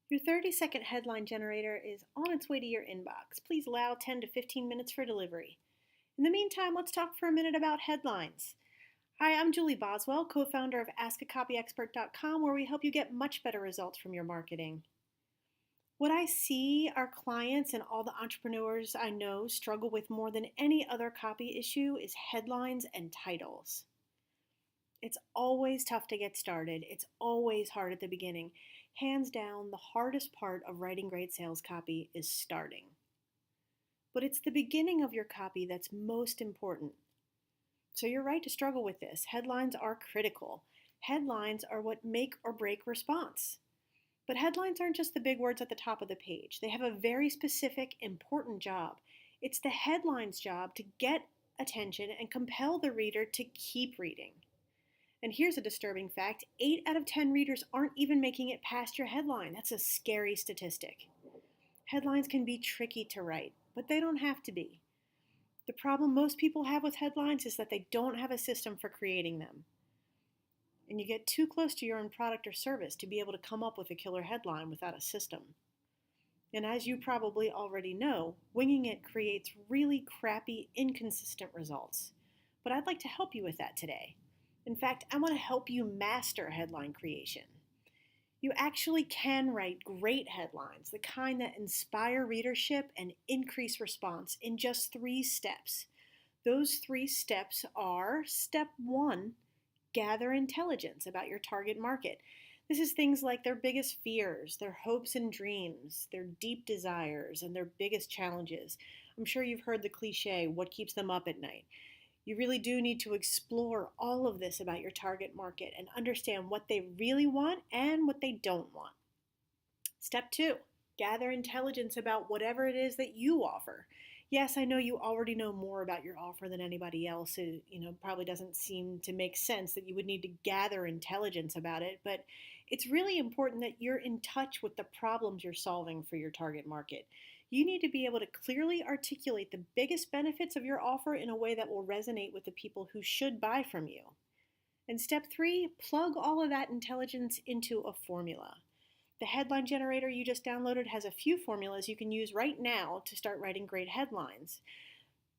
Your 30-second headline generator is on its way to your inbox. Please allow 10 to 15 minutes for delivery. In the meantime, let's talk for a minute about headlines. Hi, I'm Julie Boswell, co-founder of AskACopyExpert.com, where we help you get much better results from your marketing. What I see our clients and all the entrepreneurs I know struggle with more than any other copy issue is headlines and titles. It's always tough to get started. It's always hard at the beginning. Hands down, the hardest part of writing great sales copy is starting. But it's the beginning of your copy that's most important. So you're right to struggle with this. Headlines are critical. Headlines are what make or break response. But headlines aren't just the big words at the top of the page. They have a very specific, important job. It's the headline's job to get attention and compel the reader to keep reading. And here's a disturbing fact: 8 out of 10 readers aren't even making it past your headline. That's a scary statistic. Headlines can be tricky to write, but they don't have to be. The problem most people have with headlines is that they don't have a system for creating them. And you get too close to your own product or service to be able to come up with a killer headline without a system. And as you probably already know, winging it creates really crappy, inconsistent results. But I'd like to help you with that today. In fact, I want to help you master headline creation. You actually can write great headlines, the kind that inspire readership and increase response in just 3 steps. Those 3 steps are: step 1, gather intelligence about your target market. This is things like their biggest fears, their hopes and dreams, their deep desires, and their biggest challenges. I'm sure you've heard the cliche, what keeps them up at night? You really do need to explore all of this about your target market and understand what they really want and what they don't want. Step 2, gather intelligence about whatever it is that you offer. Yes, I know you already know more about your offer than anybody else. It, probably doesn't seem to make sense that you would need to gather intelligence about it, but it's really important that you're in touch with the problems you're solving for your target market. You need to be able to clearly articulate the biggest benefits of your offer in a way that will resonate with the people who should buy from you. And step 3, plug all of that intelligence into a formula. The headline generator you just downloaded has a few formulas you can use right now to start writing great headlines.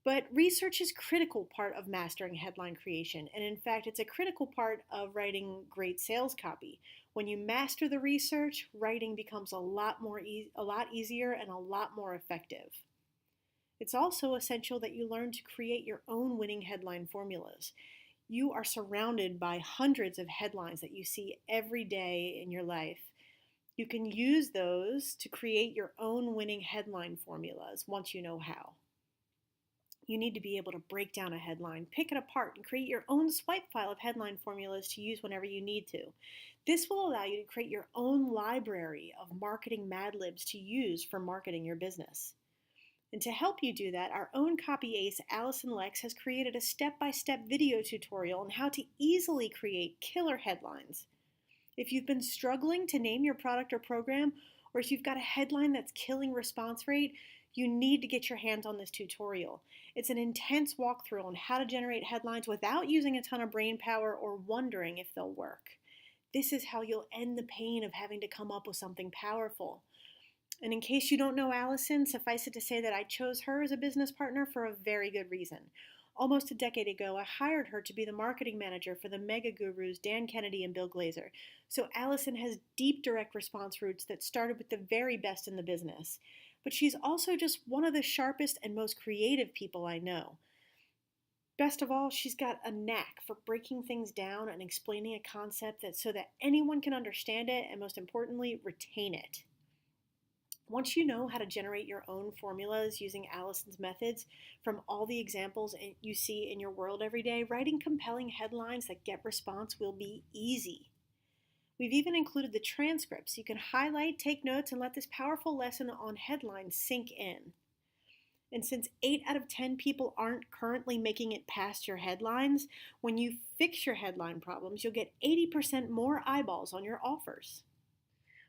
But research is a critical part of mastering headline creation, and in fact, it's a critical part of writing great sales copy. When you master the research, writing becomes a lot easier and a lot more effective. It's also essential that you learn to create your own winning headline formulas. You are surrounded by hundreds of headlines that you see every day in your life. You can use those to create your own winning headline formulas once you know how. You need to be able to break down a headline, pick it apart, and create your own swipe file of headline formulas to use whenever you need to. This will allow you to create your own library of marketing Mad Libs to use for marketing your business. And to help you do that, our own copy ace, Allison Lex, has created a step-by-step video tutorial on how to easily create killer headlines. If you've been struggling to name your product or program, or if you've got a headline that's killing response rate, you need to get your hands on this tutorial. It's an intense walkthrough on how to generate headlines without using a ton of brain power or wondering if they'll work. This is how you'll end the pain of having to come up with something powerful. And in case you don't know Allison, suffice it to say that I chose her as a business partner for a very good reason. Almost a decade ago, I hired her to be the marketing manager for the mega gurus Dan Kennedy and Bill Glazer. So Allison has deep direct response roots that started with the very best in the business. But she's also just one of the sharpest and most creative people I know. Best of all, she's got a knack for breaking things down and explaining a concept so that anyone can understand it and, most importantly, retain it. Once you know how to generate your own formulas using Allison's methods from all the examples you see in your world every day, writing compelling headlines that get response will be easy. We've even included the transcripts. You can highlight, take notes, and let this powerful lesson on headlines sink in. And since 8 out of 10 people aren't currently making it past your headlines, when you fix your headline problems, you'll get 80% more eyeballs on your offers.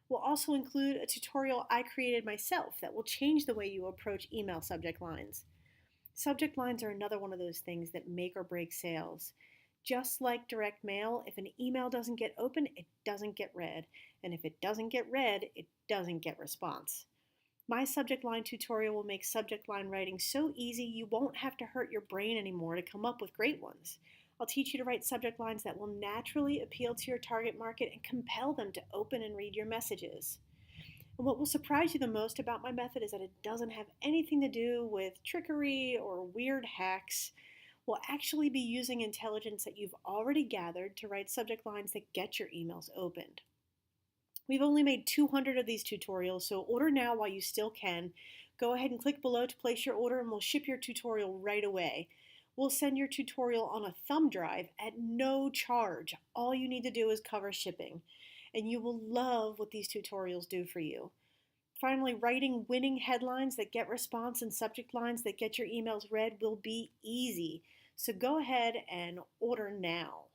We'll also include a tutorial I created myself that will change the way you approach email subject lines. Subject lines are another one of those things that make or break sales. Just like direct mail, if an email doesn't get open, it doesn't get read. And if it doesn't get read, it doesn't get response. My subject line tutorial will make subject line writing so easy you won't have to hurt your brain anymore to come up with great ones. I'll teach you to write subject lines that will naturally appeal to your target market and compel them to open and read your messages. And what will surprise you the most about my method is that it doesn't have anything to do with trickery or weird hacks. We'll actually be using intelligence that you've already gathered to write subject lines that get your emails opened. We've only made 200 of these tutorials, so order now while you still can. Go ahead and click below to place your order and we'll ship your tutorial right away. We'll send your tutorial on a thumb drive at no charge. All you need to do is cover shipping, and you will love what these tutorials do for you. Finally, writing winning headlines that get response and subject lines that get your emails read will be easy. So go ahead and order now.